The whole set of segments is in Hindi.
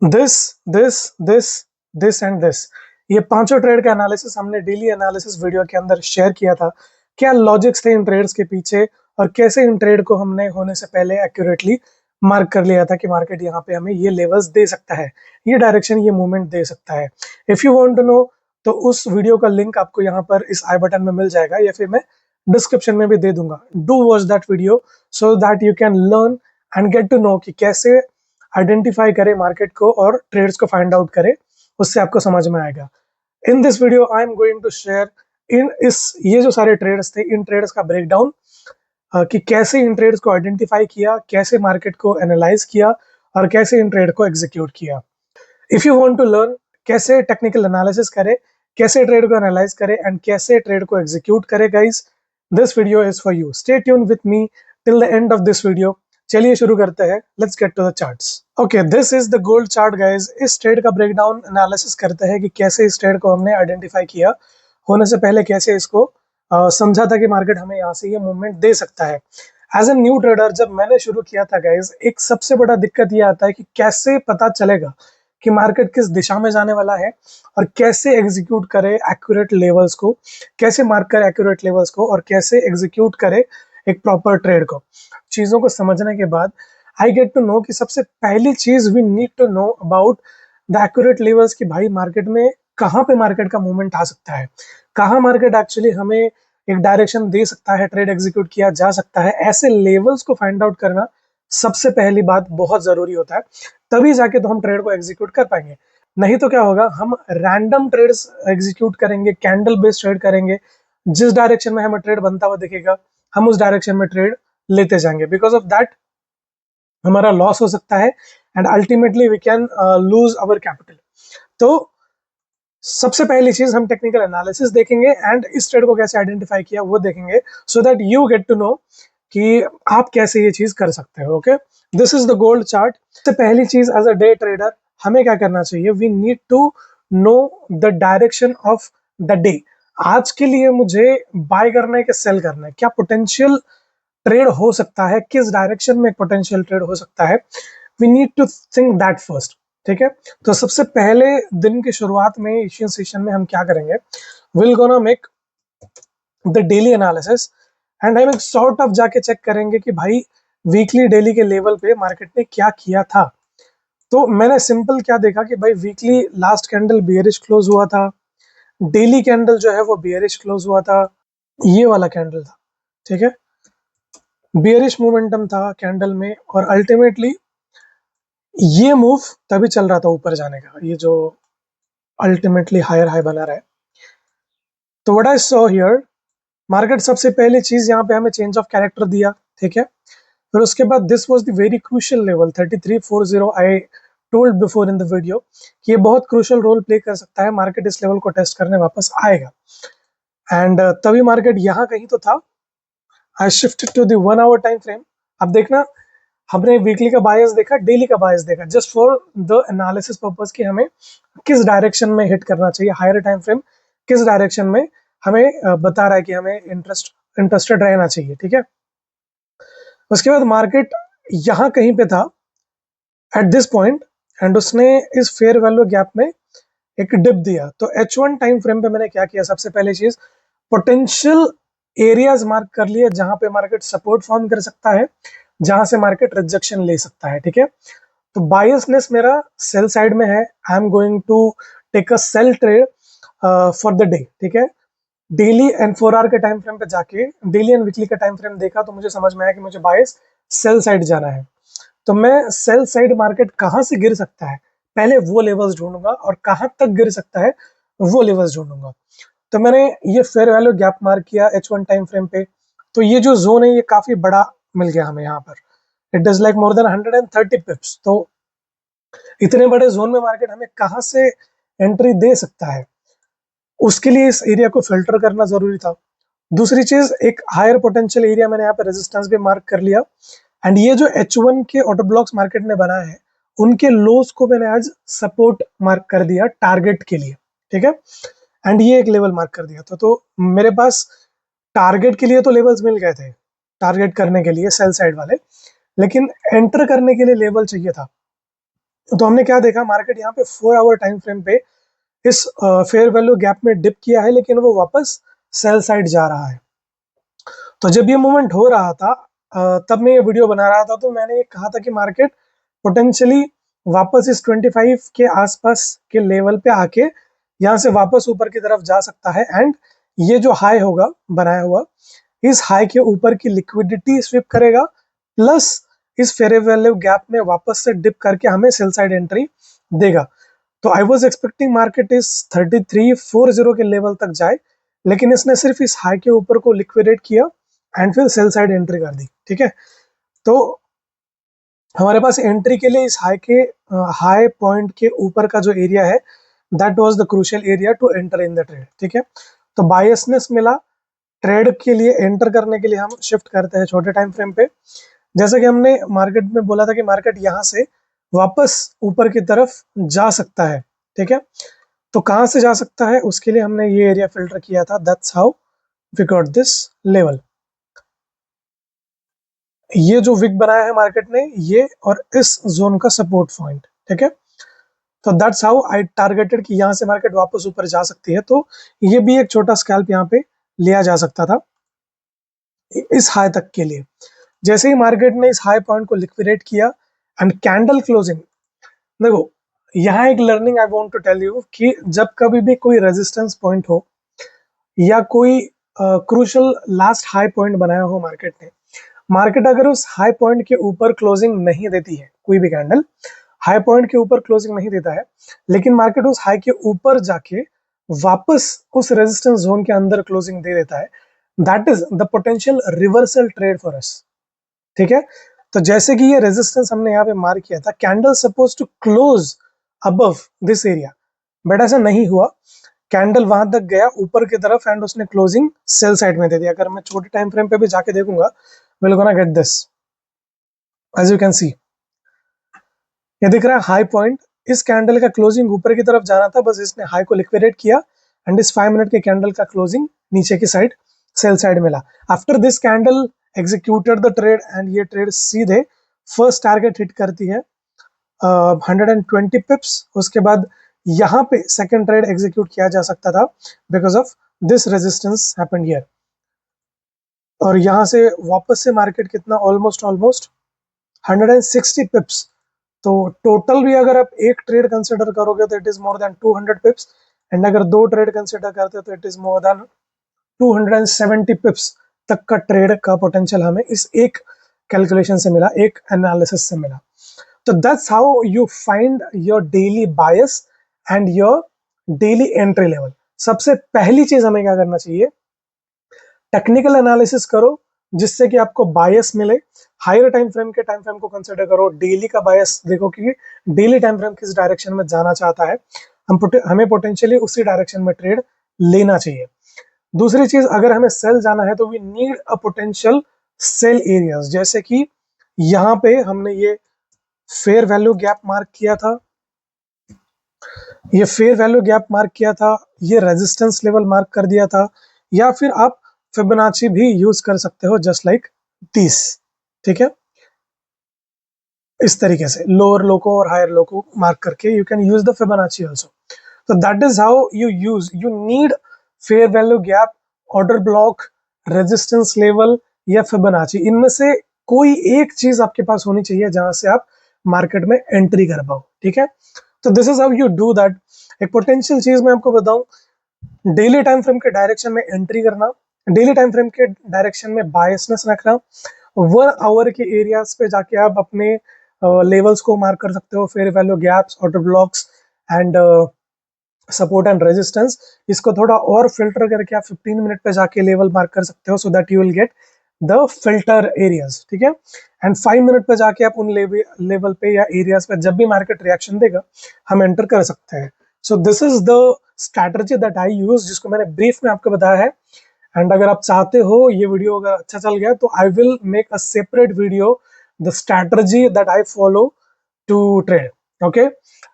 This this this this and this, ये पांचों ट्रेड का एनालिसिस हमने डेली एनालिसिस वीडियो के अंदर शेयर किया था। क्या लॉजिक्स थे इन ट्रेड्स के पीछे और कैसे इन ट्रेड को हमने होने से पहले एक्यूरेटली मार्क कर लिया था कि मार्केट यहाँ पे हमें ये लेवल्स दे सकता है, ये डायरेक्शन, ये मूवमेंट दे सकता है। If you want to know तो उस वीडियो का लिंक आपको यहाँ पर इस आई बटन में मिल जाएगा या फिर मैं डिस्क्रिप्शन में भी दे दूंगा। Do watch that video so that you can learn and get to know कि कैसे आइडेंटिफाई करे मार्केट को और ट्रेड्स को फाइंड आउट करे, उससे आपको समझ में आएगा। In this video I am going to share ये जो सारे ट्रेड्स थे, इन ट्रेड्स का ब्रेकडाउन, कि कैसे इन ट्रेड्स को आइडेंटिफाई किया, कैसे मार्केट को एनालाइज किया और कैसे इन ट्रेड को एग्जीक्यूट किया। If you want to learn कैसे टेक्निकल एनालिसिस करे, कैसे ट्रेड को एनालाइज करे एंड कैसे ट्रेड को एग्जीक्यूट करे, guys this video is for you. Stay tune with me till the end of this video. चलिए शुरू करते हैं। Let's get to the charts. Okay, this is the gold chart guys. इस ट्रेड का ब्रेकडाउन एनालिसिस करते हैं कि कैसे इस ट्रेड को हमने आइडेंटिफाई किया, होने से पहले कैसे इसको समझा था कि मार्केट हमें यहाँ से ये मूवमेंट दे सकता है। एज ए न्यू ट्रेडर जब मैंने शुरू किया था गाइस, एक सबसे बड़ा दिक्कत ये आता है कि कैसे पता चलेगा कि मार्केट किस दिशा में जाने वाला है और कैसे एग्जीक्यूट करे एक्यूरेट लेवल्स को, कैसे मार्क करे एक्यूरेट लेवल्स को और कैसे एग्जीक्यूट करे एक प्रॉपर ट्रेड को। चीजों को समझने के बाद आई गेट टू नो कि सबसे पहली चीज we need to know about the accurate levels कि भाई मार्केट में कहाँ पे मार्केट का मूवमेंट आ सकता है, कहाँ मार्केट एक्चुअली हमें एक डायरेक्शन दे सकता है, ट्रेड एग्जीक्यूट किया जा सकता है। ऐसे लेवल्स को फाइंड आउट करना सबसे पहली बात बहुत जरूरी होता है, तभी जाके तो हम ट्रेड को एग्जीक्यूट कर पाएंगे। नहीं तो क्या होगा, हम रैंडम ट्रेड्स एग्जीक्यूट करेंगे, कैंडल बेस्ड ट्रेड करेंगे, जिस डायरेक्शन में हमें ट्रेड बनता हुआ दिखेगा हम उस डायरेक्शन में ट्रेड लेते जाएंगे। बिकॉज ऑफ दैट हमारा लॉस हो सकता है and ultimately we can lose our capital. तो सबसे पहली चीज हम टेक्निकल एनालिसिस देखेंगे एंड इस ट्रेड को कैसे आइडेंटिफाई किया वो देखेंगे, so that you get to know कि आप कैसे ये चीज कर सकते हो। Okay, this is the gold chart. सबसे पहली चीज एज अ डे ट्रेडर हमें क्या करना चाहिए, we need to know the direction of the day. आज के लिए मुझे बाय करना है कि सेल करना है, क्या पोटेंशियल ट्रेड हो सकता है, किस डायरेक्शन में पोटेंशियल ट्रेड हो सकता है। We need to think that first. ठीक है, तो सबसे पहले दिन की शुरुआत में एशियन सेशन में हम क्या करेंगे, will gonna make the daily analysis and हम एक सॉर्ट ऑफ जाके चेक करेंगे कि भाई वीकली डेली के लेवल पे मार्केट ने क्या किया था। तो मैंने सिंपल क्या देखा कि भाई weekly last candle bearish close हुआ था, डेली कैंडल जो है वो बियरिश क्लोज हुआ था, ये वाला कैंडल था। ठीक है, बियरिश मोमेंटम था कैंडल में और अल्टीमेटली ये मूव तभी चल रहा था ऊपर जाने का, ये जो अल्टीमेटली हायर हाई बना रहा है। तो what I saw here, market सबसे पहली चीज यहाँ पे हमें चेंज ऑफ कैरेक्टर दिया। ठीक है, फिर उसके बाद this was the very crucial level 3340। I told before in the video कि ये बहुत क्रूशियल रोल प्ले कर सकता है, मार्केट इस लेवल को टेस्ट करने वापस आएगा एंड तभी मार्केट यहाँ कहीं तो था। I shifted to the 1 hour time frame. अब देखना, हमने वीकली का बायस देखा, डेली का बायस देखा, just for the analysis purpose कि हमें किस डायरेक्शन में हिट करना चाहिए, हायर टाइम फ्रेम किस डायरेक्शन में हमें बता रहा है कि हमें इंटरेस्टेड रहना चाहिए। ठीक है, उसके बाद मार्केट यहाँ कहीं पे था एट दिस पॉइंट एंड उसने इस फेयर वैल्यू गैप में एक डिप दिया। तो H1 टाइम फ्रेम पे मैंने क्या किया, सबसे पहले चीज पोटेंशियल एरियाज मार्क कर लिए जहां पे मार्केट सपोर्ट फॉर्म कर सकता है, जहां से मार्केट रिजेक्शन ले सकता है। ठीक है, तो बायसनेस मेरा सेल साइड में है। I am going to take a sell trade for the day. ठीक है, डेली एंड 4 आवर के टाइम फ्रेम पे जाके डेली एंड वीकली का टाइम फ्रेम देखा तो मुझे समझ में आया कि मुझे बायस सेल साइड जाना है। तो मैं सेल साइड मार्केट कहाँ से गिर सकता है पहले वो लेवल्स ढूंढूंगा और कहाँ तक गिर सकता है वो लेवल्स ढूंढूंगा। तो मैंने ये फेयर वैल्यू गैप मार्क किया H1 टाइम फ्रेम पे। तो ये जो जोन है ये काफी बड़ा मिल गया हमें यहाँ पर, it is like more than 130 पिप्स। तो इतने बड़े जोन में मार्केट हमें कहाँ से एंट्री दे सकता है, उसके लिए इस एरिया को फिल्टर करना जरूरी था। दूसरी चीज, एक हायर पोटेंशियल एरिया मैंने यहाँ पे रेजिस्टेंस भी मार्क कर लिया एंड ये जो H1 के ऑटो ब्लॉक्स मार्केट ने बनाए हैं उनके लोस को मैंने आज सपोर्ट मार्क कर दिया टारगेट के लिए। ठीक है, एंड ये एक लेवल मार्क कर दिया था। तो मेरे पास टारगेट के लिए तो लेवल्स मिल गए थे, टारगेट करने के लिए सेल साइड वाले, लेकिन एंटर करने के लिए लेवल चाहिए था। तो हमने क्या देखा, मार्केट यहाँ पे 4 आवर टाइम फ्रेम पे इस फेयर वैल्यू गैप में डिप किया है, लेकिन वो वापस सेल साइड जा रहा है। तो जब ये मूवमेंट हो रहा था तब मैं ये वीडियो बना रहा था, तो मैंने कहा था कि मार्केट पोटेंशियली वापस इस 25 के आसपास के लेवल पे आके यहाँ से वापस ऊपर की तरफ जा सकता है, एंड ये जो हाई होगा बनाया हुआ, इस हाई के ऊपर की लिक्विडिटी स्विप करेगा, प्लस इस फेयर वैल्यू गैप में वापस से डिप करके हमें सेल साइड एंट्री देगा। तो आई वॉज एक्सपेक्टिंग मार्केट इस 3340 के लेवल तक जाए, लेकिन इसने सिर्फ इस हाई के ऊपर को लिक्विडेट किया एंड फिर सेल साइड एंट्री कर दी। ठीक है, तो हमारे पास एंट्री के लिए इस हाई पॉइंट के ऊपर का जो एरिया है, that was the crucial area to enter in the trade. ठीक है, तो बायसनेस मिला, ट्रेड के लिए एंटर करने के लिए हम शिफ्ट करते हैं छोटे टाइम फ्रेम पे। जैसे कि हमने मार्केट में बोला था कि मार्केट यहाँ से वापस ऊपर की तरफ जा सकता है। ठीक है, तो कहाँ से जा सकता है उसके लिए हमने ये एरिया फिल्टर किया था, that's how we got this level. ये जो विक बनाया है मार्केट ने, ये और इस जोन का सपोर्ट पॉइंट। ठीक है, तो दैट्स हाउ आई टारगेटेड कि यहाँ से मार्केट वापस ऊपर जा सकती है। तो ये भी एक छोटा स्कैल्प यहाँ पे लिया जा सकता था इस हाई तक के लिए। जैसे ही मार्केट ने इस हाई पॉइंट को लिक्विडेट किया एंड कैंडल क्लोजिंग, देखो यहाँ एक learning I want to tell you कि जब कभी भी कोई रेजिस्टेंस पॉइंट हो या कोई क्रूशल लास्ट हाई पॉइंट बनाया हो मार्केट ने, मार्केट अगर उस हाई पॉइंट के ऊपर क्लोजिंग नहीं देती है, कोई भी कैंडल हाई पॉइंट के ऊपर क्लोजिंग नहीं देता है, लेकिन मार्केट उस हाई के ऊपर जाके वापस उस रेजिस्टेंस जोन के अंदर क्लोजिंग दे देता है, that is the potential reversal trade for us. ठीक है, तो जैसे कि ये रेजिस्टेंस हमने यहाँ पे मार्क किया था, candle suppose to close above this area, but ऐसा नहीं हुआ। कैंडल वहां तक गया ऊपर की तरफ एंड उसने क्लोजिंग सेल साइड में दे दिया। अगर मैं छोटे टाइम फ्रेम पे भी जाके देखूंगा, will gonna get this, as you can see ये दिख रहा है हाई पॉइंट। इस कैंडल का क्लोजिंग ऊपर की तरफ जाना था, बस इसने हाई को लिक्विडेट किया एंड इस 5 मिनट के कैंडल का क्लोजिंग नीचे की साइड सेल साइड मिला। After this candle executed the trade and ये ट्रेड सीधे फर्स्ट टारगेट हिट करती है 120 पिप्स। उसके बाद यहाँ पे सेकंड ट्रेड एग्जीक्यूट किया जा सकता था because of this resistance happened here, और यहाँ से वापस से मार्केट कितना ऑलमोस्ट 160 पिप्स। तो टोटल भी अगर आप एक ट्रेड कंसिडर करोगे तो it is more than 200 पिप्स, and अगर दो ट्रेड कंसिडर करते हो तो इट इज मोर देन 270 पिप्स तक का ट्रेड का पोटेंशियल हमें इस एक कैलकुलेशन से मिला, एक एनालिसिस से मिला। तो that's how you find your daily bias and your daily entry level. सबसे पहली चीज हमें क्या करना चाहिए, टेक्निकल एनालिसिस करो जिससे कि आपको बायस मिले। हायर टाइम फ्रेम के टाइम फ्रेम को कंसिडर करो, डेली का बायस देखो कि डेली टाइम फ्रेम किस डायरेक्शन में जाना चाहता है, हमें पोटेंशियली उसी डायरेक्शन में ट्रेड लेना चाहिए। दूसरी चीज, अगर हमें सेल जाना है तो we need a potential sell areas, जैसे कि यहाँ पे हमने ये फेयर वैल्यू गैप मार्क किया था, ये रेजिस्टेंस लेवल मार्क कर दिया था, या फिर आप फिबोनाची भी यूज कर सकते हो जस्ट लाइक दिस। ठीक है, इस तरीके से लोअर लो को और हायर लो को मार्क करके you can use the Fibonacci also. तो that is how you need fair value gap, order block, resistance level या फिबोनाची। इनमें से कोई एक चीज आपके पास होनी चाहिए जहां से आप मार्केट में एंट्री कर पाओ। ठीक है, तो this is how you do that. एक पोटेंशियल चीज मैं आपको बताऊं, डेली टाइम फ्रेम के डायरेक्शन में एंट्री करना, डेली टाइम फ्रेम के डायरेक्शन में बायसनेस रखना, 1 आवर के एरियाज पे जाके आप अपने लेवल्स को मार्क कर सकते हो, fair value gaps, order blocks and support and resistance. इसको थोड़ा और फिल्टर करके आप 15 मिनट पे जाके लेवल मार्क कर सकते हो, सो that you will get the filter areas. ठीक है, एंड 5 मिनट पे जाके आप उन लेवल पे या एरियाज पे जब भी मार्केट रिएक्शन देगा हम एंटर कर सकते हैं। So this is the strategy that I use, जिसको मैंने ब्रीफ में आपको बताया है। एंड अगर आप चाहते हो ये वीडियो अगर अच्छा चल गया तो I will make a separate video, the strategy that I follow to trade. Okay,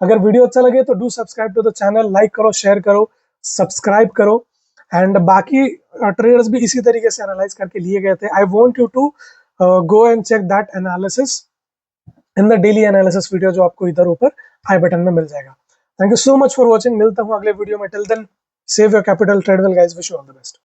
अगर वीडियो अच्छा लगे तो do subscribe to the channel, like करो, शेयर करो, सब्सक्राइब करो। एंड बाकी ट्रेडर्स भी इसी तरीके से एनालाइज करके लिए गए थे। I want you to go and check that analysis in the daily analysis video, जो आपको इधर ऊपर आई बटन में मिल जाएगा। Thank you so much for watching. मिलता हूँ अगले वीडियो में। Till then, save your capital, trade well guys, wish you all the best.